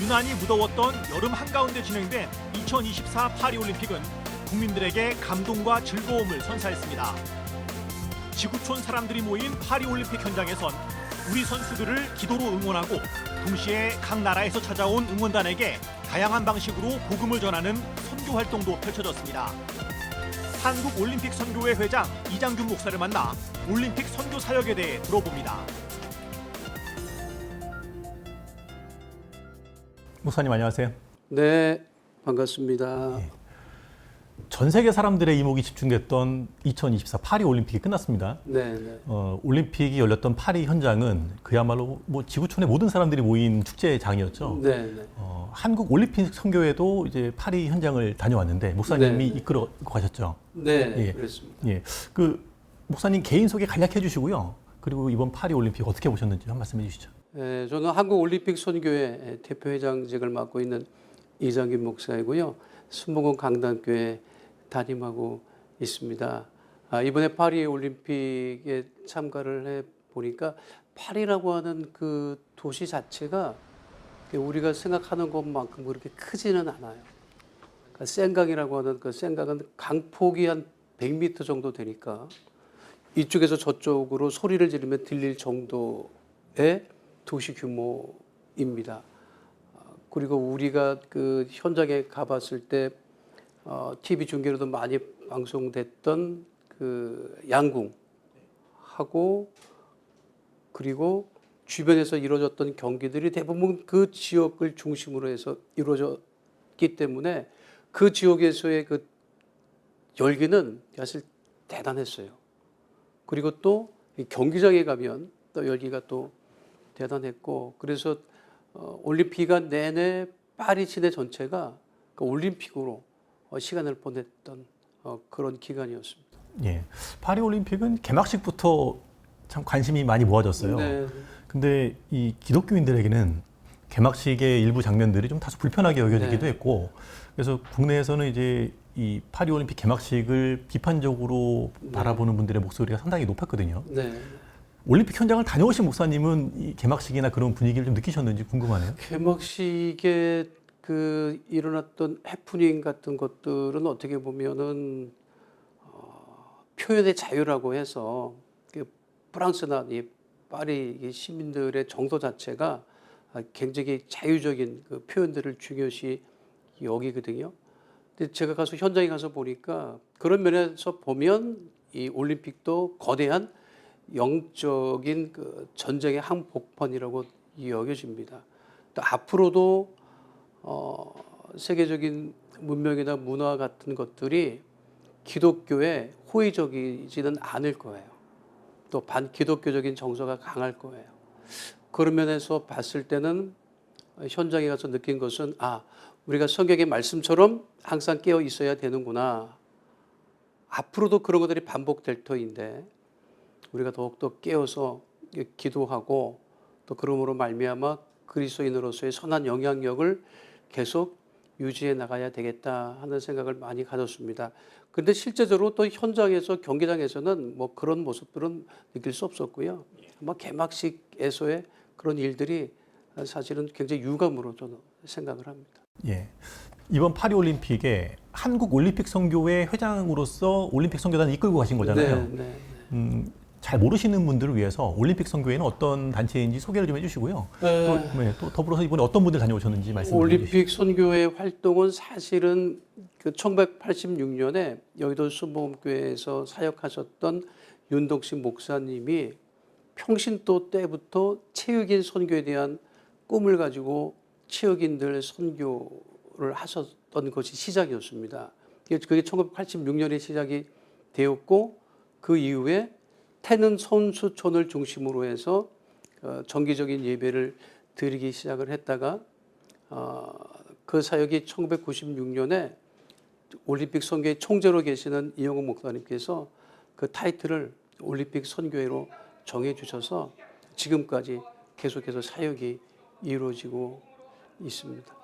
유난히 무더웠던 여름 한가운데 진행된 2024 파리올림픽은 국민들에게 감동과 즐거움을 선사했습니다. 지구촌 사람들이 모인 파리올림픽 현장에선 우리 선수들을 기도로 응원하고 동시에 각 나라에서 찾아온 응원단에게 다양한 방식으로 복음을 전하는 선교 활동도 펼쳐졌습니다. 한국올림픽 선교회 회장 이장균 목사를 만나 올림픽 선교 사역에 대해 들어봅니다. 목사님 안녕하세요. 네, 반갑습니다. 전 세계 사람들의 이목이 집중됐던 2024 파리 올림픽이 끝났습니다. 네. 올림픽이 열렸던 파리 현장은 그야말로 지구촌의 모든 사람들이 모인 축제장이었죠. 네. 한국 올림픽 선교회도 이제 파리 현장을 다녀왔는데 목사님이 네. 이끌어 가셨죠. 네, 예. 그렇습니다. 예, 목사님 개인 소개 간략해 주시고요. 그리고 이번 파리 올림픽 어떻게 보셨는지 한 말씀해 주시죠. 네, 저는 한국올림픽 선교회 대표회장직을 맡고 있는 이장균 목사이고요. 순복음 강단교회 담임하고 있습니다. 이번에 파리 올림픽에 참가를 해 보니까 파리라고 하는 그 도시 자체가 우리가 생각하는 것만큼 그렇게 크지는 않아요. 그러니까 생강이라고 하는 그 생강은 강폭이 한 100m 정도 되니까 이쪽에서 저쪽으로 소리를 지르면 들릴 정도의 도시 규모입니다. 그리고 우리가 그 현장에 가봤을 때 TV 중계로도 많이 방송됐던 그 양궁하고 그리고 주변에서 이루어졌던 경기들이 대부분 그 지역을 중심으로 해서 이루어졌기 때문에 그 지역에서의 그 열기는 사실 대단했어요. 그리고 또 경기장에 가면 또 열기가 또 대단했고 그래서 올림픽기간 내내 파리 시내 전체가 그 올림픽으로 시간을 보냈던 그런 기간이었습니다. 예, 파리 올림픽은 개막식부터 참 관심이 많이 모아졌어요. 네. 근데 이 기독교인들에게는 개막식의 일부 장면들이 좀 다소 불편하게 여겨지기도 네. 했고, 그래서 국내에서는 이제 이 파리 올림픽 개막식을 비판적으로 바라보는 분들의 목소리가 상당히 높았거든요. 네. 올림픽 현장을 다녀오신 목사님은 이 개막식이나 그런 분위기를 좀 느끼셨는지 궁금하네요. 개막식에 그 일어났던 해프닝 같은 것들은 어떻게 보면은 표현의 자유라고 해서 그 프랑스나 이 파리 시민들의 정서 자체가 굉장히 자유적인 그 표현들을 중요시 여기거든요. 근데 제가 가서 현장에 가서 보니까 그런 면에서 보면 이 올림픽도 거대한 영적인 그 전쟁의 한복판이라고 여겨집니다. 또 앞으로도 세계적인 문명이나 문화 같은 것들이 기독교에 호의적이지는 않을 거예요. 또 반기독교적인 정서가 강할 거예요. 그런 면에서 봤을 때는 현장에 가서 느낀 것은 우리가 성경의 말씀처럼 항상 깨어 있어야 되는구나. 앞으로도 그런 것들이 반복될 터인데 우리가 더욱더 깨어서 기도하고 또 그러므로 말미암아 그리스도인으로서의 선한 영향력을 계속 유지해 나가야 되겠다 하는 생각을 많이 가졌습니다. 그런데 실제적으로 또 현장에서 경기장에서는 뭐 그런 모습들은 느낄 수 없었고요. 아마 개막식에서의 그런 일들이 사실은 굉장히 유감으로 저는 생각을 합니다. 예. 이번 파리 올림픽에 한국 올림픽 선교회 회장으로서 올림픽 선교단을 이끌고 가신 거잖아요. 네. 잘 모르시는 분들을 위해서 올림픽 선교회는 어떤 단체인지 소개를 좀 해주시고요. 또 더불어서 이번에 어떤 분들 다녀오셨는지 말씀해 주시죠. 올림픽 선교회 활동은 사실은 그 1986년에 여의도 순복음교회에서 사역하셨던 윤덕신 목사님이 평신도 때부터 체육인 선교에 대한 꿈을 가지고 체육인들 선교를 하셨던 것이 시작이었습니다. 그게 1986년에 시작이 되었고 그 이후에 태는 선수촌을 중심으로 해서 정기적인 예배를 드리기 시작을 했다가 그 사역이 1996년에 올림픽 선교회 총재로 계시는 이영호 목사님께서 그 타이틀을 올림픽 선교회로 정해 주셔서 지금까지 계속해서 사역이 이루어지고 있습니다.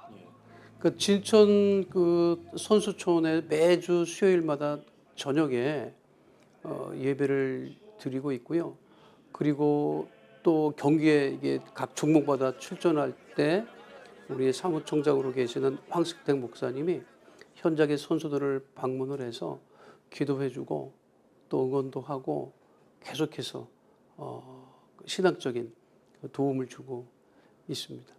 그 진천 그 선수촌에 매주 수요일마다 저녁에 예배를 드리고 있고요. 그리고 또 경기에 이게 각 종목마다 출전할 때 우리 사무총장으로 계시는 황석택 목사님이 현장의 선수들을 방문을 해서 기도해주고 또 응원도 하고 계속해서 신학적인 도움을 주고 있습니다.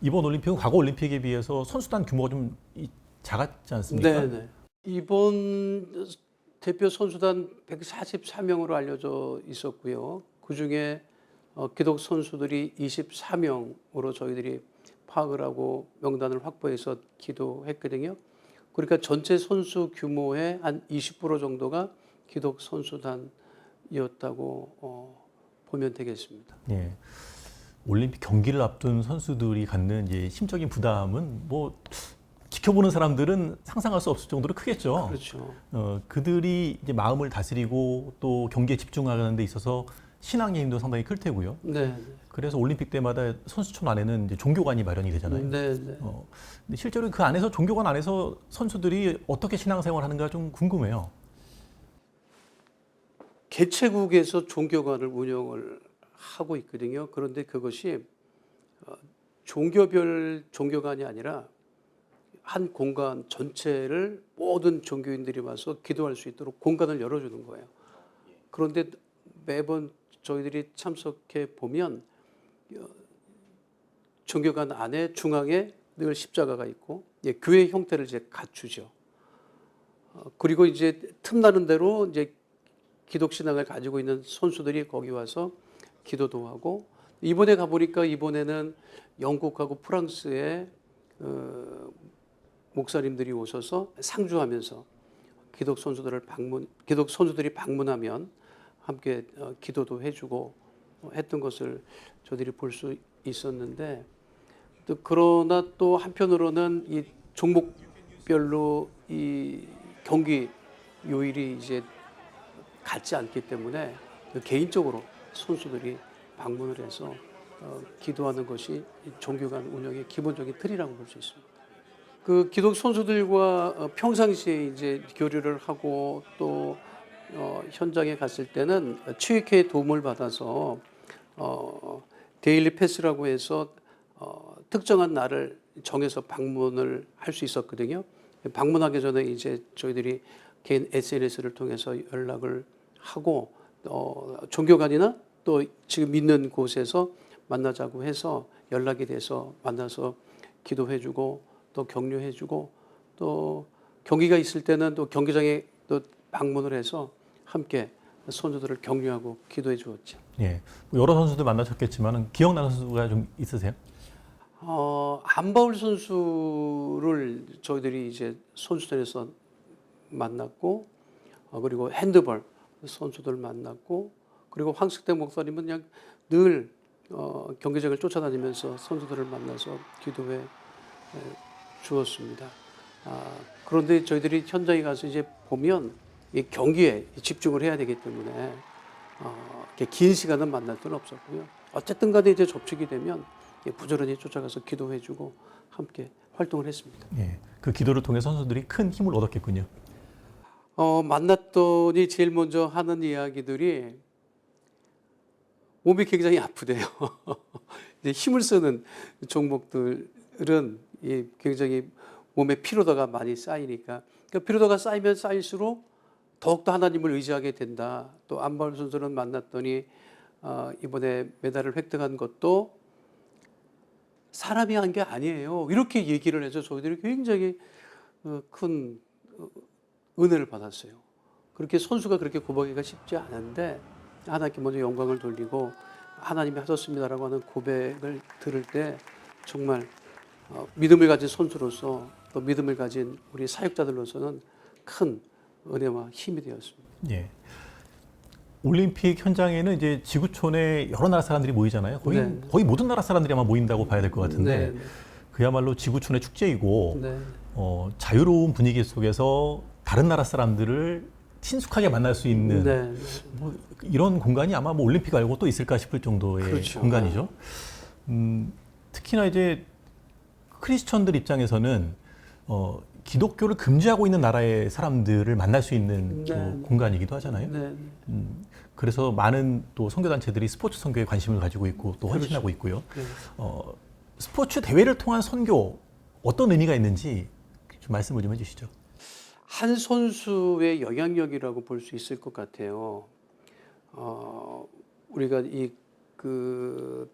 이번 올림픽은 과거 올림픽에 비해서 선수단 규모가 좀 작았지 않습니까? 네. 이번 대표 선수단 144명으로 알려져 있었고요. 그중에 기독 선수들이 24명으로 저희들이 파악을 하고 명단을 확보해서 기도했거든요. 그러니까 전체 선수 규모의 한 20% 정도가 기독 선수단이었다고 보면 되겠습니다. 예. 올림픽 경기를 앞둔 선수들이 갖는 이제 심적인 부담은 뭐 지켜보는 사람들은 상상할 수 없을 정도로 크겠죠. 그렇죠. 그들이 이제 마음을 다스리고 또 경기에 집중하는 데 있어서 신앙의 힘도 상당히 클 테고요. 네. 그래서 올림픽 때마다 선수촌 안에는 이제 종교관이 마련이 되잖아요. 네. 근데 실제로 그 안에서 종교관 안에서 선수들이 어떻게 신앙생활 하는가 좀 궁금해요. 개최국에서 종교관을 운영을 하고 있거든요. 그런데 그것이 종교별 종교관이 아니라 한 공간 전체를 모든 종교인들이 와서 기도할 수 있도록 공간을 열어주는 거예요. 그런데 매번 저희들이 참석해 보면 종교관 안에 중앙에 늘 십자가가 있고 교회 형태를 이제 갖추죠. 그리고 이제 틈나는 대로 이제 기독 신앙을 가지고 있는 선수들이 거기 와서 기도도 하고 이번에 가보니까 이번에는 영국하고 프랑스의 목사님들이 오셔서 상주하면서 기독 선수들이 방문하면 함께 기도도 해주고 했던 것을 저희들이 볼 수 있었는데 또 그러나 또 한편으로는 이 종목별로 이 경기 요일이 이제 같지 않기 때문에 개인적으로 선수들이 방문을 해서 기도하는 것이 종교관 운영의 기본적인 틀이라고 볼 수 있습니다. 그 기독 선수들과 평상시에 이제 교류를 하고 또 현장에 갔을 때는 취익회의 도움을 받아서 데일리 패스라고 해서 특정한 날을 정해서 방문을 할 수 있었거든요. 방문하기 전에 이제 저희들이 개인 SNS를 통해서 연락을 하고 종교관이나 또 지금 있는 곳에서 만나자고 해서 연락이 돼서 만나서 기도해주고 또 격려해주고 또 경기가 있을 때는 또 경기장에 또 방문을 해서 함께 선수들을 격려하고 기도해 주었죠. 예, 여러 선수들 만나셨겠지만 기억나는 선수가 좀 있으세요? 안바울 선수를 저희들이 이제 선수단에서 만났고 그리고 핸드볼 선수들 만났고 그리고 황석택 목사님은 그냥 늘 경기장을 쫓아다니면서 선수들을 만나서 기도해 주었습니다. 그런데 저희들이 현장에 가서 이제 보면 이 경기에 집중을 해야 되기 때문에 이렇게 긴 시간은 만날 수는 없었고요. 어쨌든 간에 이제 접촉이 되면 부지런히 쫓아가서 기도해주고 함께 활동을 했습니다. 예, 그 기도를 통해 선수들이 큰 힘을 얻었겠군요. 만났더니 제일 먼저 하는 이야기들이 몸이 굉장히 아프대요. 이제 힘을 쓰는 종목들은 굉장히 몸에 피로도가 많이 쌓이니까 그 피로도가 쌓이면 쌓일수록 더욱더 하나님을 의지하게 된다. 또 안바울 선수는 만났더니 이번에 메달을 획득한 것도 사람이 한 게 아니에요. 이렇게 얘기를 해서 저희들이 굉장히 큰 은혜를 받았어요. 그렇게 선수가 그렇게 고백하기가 쉽지 않은데 하나님께 먼저 영광을 돌리고 하나님이 하셨습니다라고 하는 고백을 들을 때 정말 믿음을 가진 선수로서 또 믿음을 가진 우리 사역자들로서는 큰 은혜와 힘이 되었습니다. 예. 올림픽 현장에는 이제 지구촌에 여러 나라 사람들이 모이잖아요. 거의 모든 나라 사람들이 아마 모인다고 봐야 될 것 같은데 그야말로 지구촌의 축제이고 자유로운 분위기 속에서 다른 나라 사람들을 친숙하게 만날 수 있는 뭐 이런 공간이 아마 뭐 올림픽 말고 또 있을까 싶을 정도의 그렇죠. 공간이죠. 특히나 이제 크리스천들 입장에서는 기독교를 금지하고 있는 나라의 사람들을 만날 수 있는 또 공간이기도 하잖아요. 그래서 많은 또 선교단체들이 스포츠 선교에 관심을 가지고 있고 또 헌신하고 있고요. 스포츠 대회를 통한 선교 어떤 의미가 있는지 좀 말씀을 좀 해주시죠. 한 선수의 영향력이라고 볼 수 있을 것 같아요. 우리가 그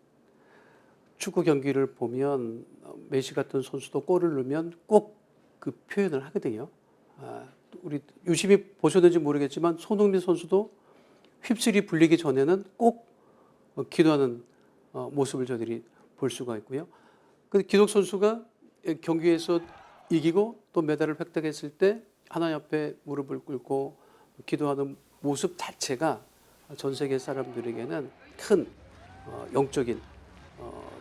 축구 경기를 보면 메시 같은 선수도 골을 넣으면 꼭 그 표현을 하거든요. 우리 유심히 보셨는지 모르겠지만 손흥민 선수도 휩쓸이 불리기 전에는 꼭 기도하는 모습을 저들이 볼 수가 있고요. 그 기독 선수가 경기에서 이기고 또 메달을 획득했을 때 하나님 앞에 무릎을 꿇고 기도하는 모습 자체가 전 세계 사람들에게는 큰 영적인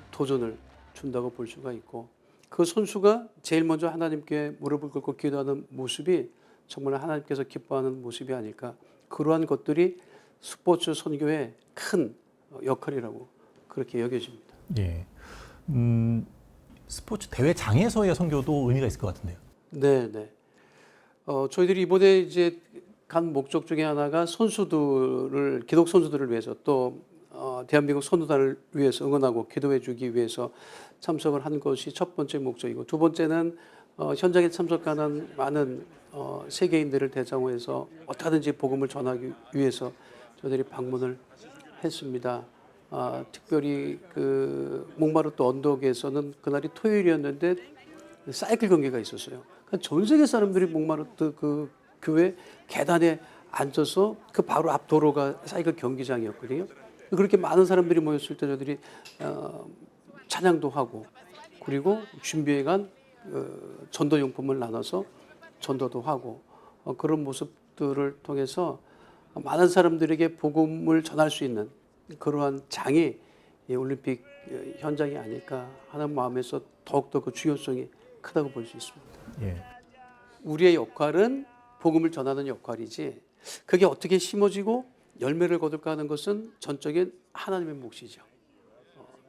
도전을 준다고 볼 수가 있고, 그 선수가 제일 먼저 하나님께 무릎을 꿇고 기도하는 모습이 정말 하나님께서 기뻐하는 모습이 아닐까. 그러한 것들이 스포츠 선교의 큰 역할이라고 그렇게 여겨집니다. 예. 스포츠 대회장에서의 선교도 의미가 있을 것 같은데요. 네, 네. 저희들이 이번에 이제 간 목적 중에 하나가 선수들을, 기독 선수들을 위해서 또 대한민국 선수단을 위해서 응원하고 기도해 주기 위해서 참석을 한 것이 첫 번째 목적이고, 두 번째는 현장에 참석하는 많은 세계인들을 대상으로 해서 어떻게든지 복음을 전하기 위해서 저희들이 방문을 했습니다. 특별히 그 목마르트 언덕에서는 그날이 토요일이었는데 사이클 경기가 있었어요. 전 세계 사람들이 목마르트 그 교회 계단에 앉아서 그 바로 앞 도로가 사이클 경기장이었거든요. 그렇게 많은 사람들이 모였을 때 저희들이 찬양도 하고, 그리고 준비해간 전도용품을 나눠서 전도도 하고, 그런 모습들을 통해서 많은 사람들에게 복음을 전할 수 있는 그러한 장이 올림픽 현장이 아닐까 하는 마음에서 더욱더 그 중요성이 크다고 볼 수 있습니다. 예. 우리의 역할은 복음을 전하는 역할이지, 그게 어떻게 심어지고 열매를 거둘까 하는 것은 전적인 하나님의 몫이죠.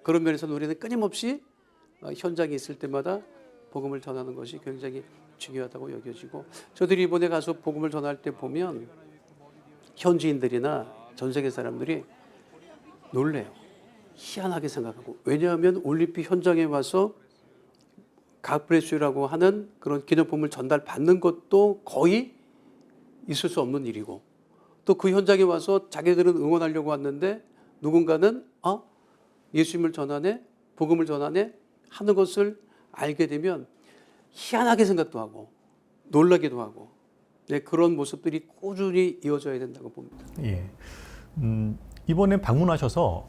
그런 면에서 우리는 끊임없이 현장에 있을 때마다 복음을 전하는 것이 굉장히 중요하다고 여겨지고, 저들이 이번에 가서 복음을 전할 때 보면 현지인들이나 전 세계 사람들이 놀래요. 희한하게 생각하고. 왜냐하면 올림픽 현장에 와서 각브레스라고 하는 그런 기념품을 전달받는 것도 거의 있을 수 없는 일이고, 또 그 현장에 와서 자기들은 응원하려고 왔는데 누군가는 예수님을 전하네, 복음을 전하네 하는 것을 알게 되면 희한하게 생각도 하고 놀라기도 하고, 네, 그런 모습들이 꾸준히 이어져야 된다고 봅니다. 예. 이번에 방문하셔서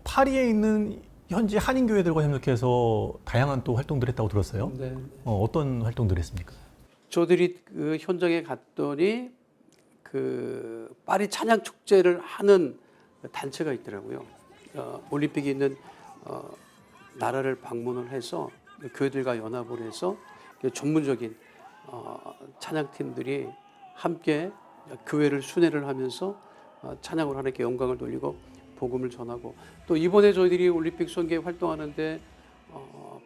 파리에 있는 현지 한인교회들과 협력해서 다양한 또 활동들을 했다고 들었어요. 네. 어떤 활동들을 했습니까? 저들이 그 현장에 갔더니 그 파리 찬양 축제를 하는 단체가 있더라고요. 올림픽이 있는 나라를 방문을 해서 교회들과 연합을 해서 전문적인 찬양팀들이 함께 교회를 순회를 하면서 찬양을 하나님께 영광을 돌리고 복음을 전하고, 또 이번에 저희들이 올림픽 선교에 활동하는데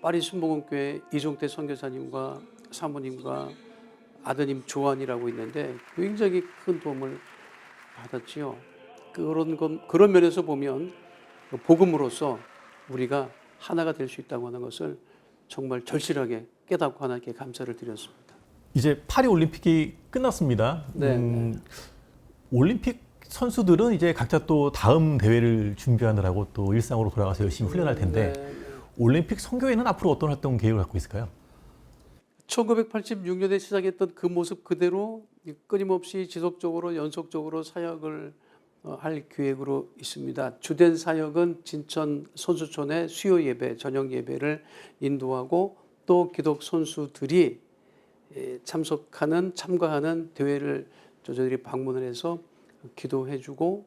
파리 순복음교회 이종태 선교사님과 사모님과 아드님 조안이라고 있는데 굉장히 큰 도움을 받았지요. 그런 면에서 보면 복음으로서 우리가 하나가 될 수 있다고 하는 것을 정말 절실하게 깨닫고 하나님께 감사를 드렸습니다. 이제 파리 올림픽이 끝났습니다. 네. 올림픽 선수들은 이제 각자 또 다음 대회를 준비하느라고 또 일상으로 돌아가서 열심히 훈련할 텐데, 올림픽 선교회는 앞으로 어떤 활동 계획을 갖고 있을까요? 1986년에 시작했던 그 모습 그대로 끊임없이 지속적으로 연속적으로 사역을 할 계획으로 있습니다. 주된 사역은 진천 선수촌의 수요 예배, 저녁 예배를 인도하고, 또 기독 선수들이 참가하는 대회를 저희들이 방문을 해서 기도해주고,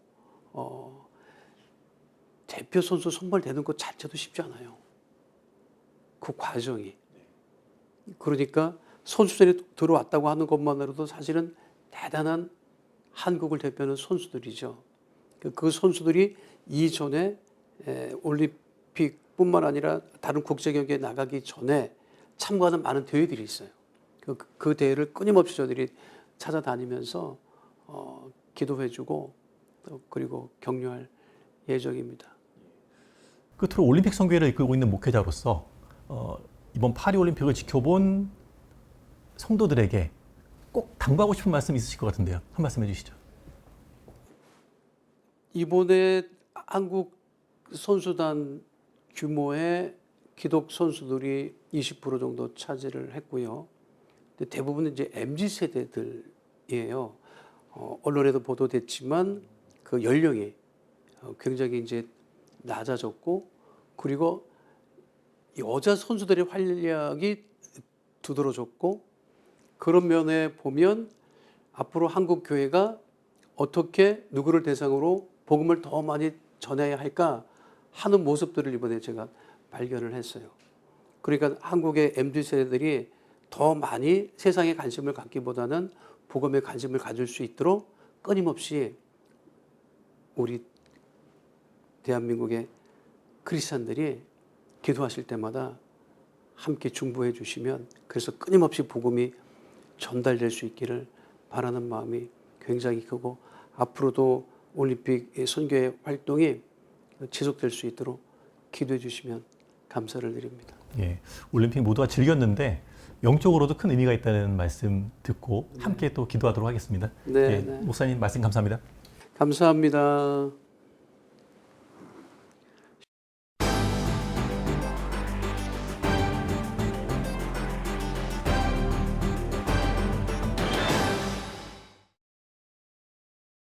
대표 선수 선발되는 것 자체도 쉽지 않아요. 그 과정이. 그러니까 선수들이 들어왔다고 하는 것만으로도 사실은 대단한 한국을 대표하는 선수들이죠. 그 선수들이 이전에 올림픽뿐만 아니라 다른 국제 경기에 나가기 전에 참가하는 많은 대회들이 있어요. 그 대회를 끊임없이 저들이 찾아다니면서 기도해주고 그리고 격려할 예정입니다. 끝으로 올림픽 선교회를 이끌고 있는 목회자로서 이번 파리올림픽을 지켜본 성도들에게 꼭 당부하고 싶은 말씀 있으실 것 같은데요. 한 말씀 해주시죠. 이번에 한국 선수단 규모의 기독 선수들이 20% 정도 차지를 했고요. 근데 대부분은 이제 MZ 세대들이에요. 언론에도 보도됐지만 그 연령이 굉장히 이제 낮아졌고, 그리고 여자 선수들의 활약이 두드러졌고, 그런 면에 보면 앞으로 한국 교회가 어떻게 누구를 대상으로 복음을 더 많이 전해야 할까 하는 모습들을 이번에 제가 발견을 했어요. 그러니까 한국의 MZ 세대들이 더 많이 세상에 관심을 갖기보다는 복음에 관심을 가질 수 있도록 끊임없이 우리 대한민국의 크리스찬들이 기도하실 때마다 함께 중보해 주시면, 그래서 끊임없이 복음이 전달될 수 있기를 바라는 마음이 굉장히 크고, 앞으로도 올림픽 선교회 활동이 지속될 수 있도록 기도해 주시면 감사를 드립니다. 예, 올림픽 모두가 즐겼는데 영적으로도 큰 의미가 있다는 말씀 듣고 함께 또 기도하도록 하겠습니다. 네, 예, 네. 목사님 말씀 감사합니다. 감사합니다.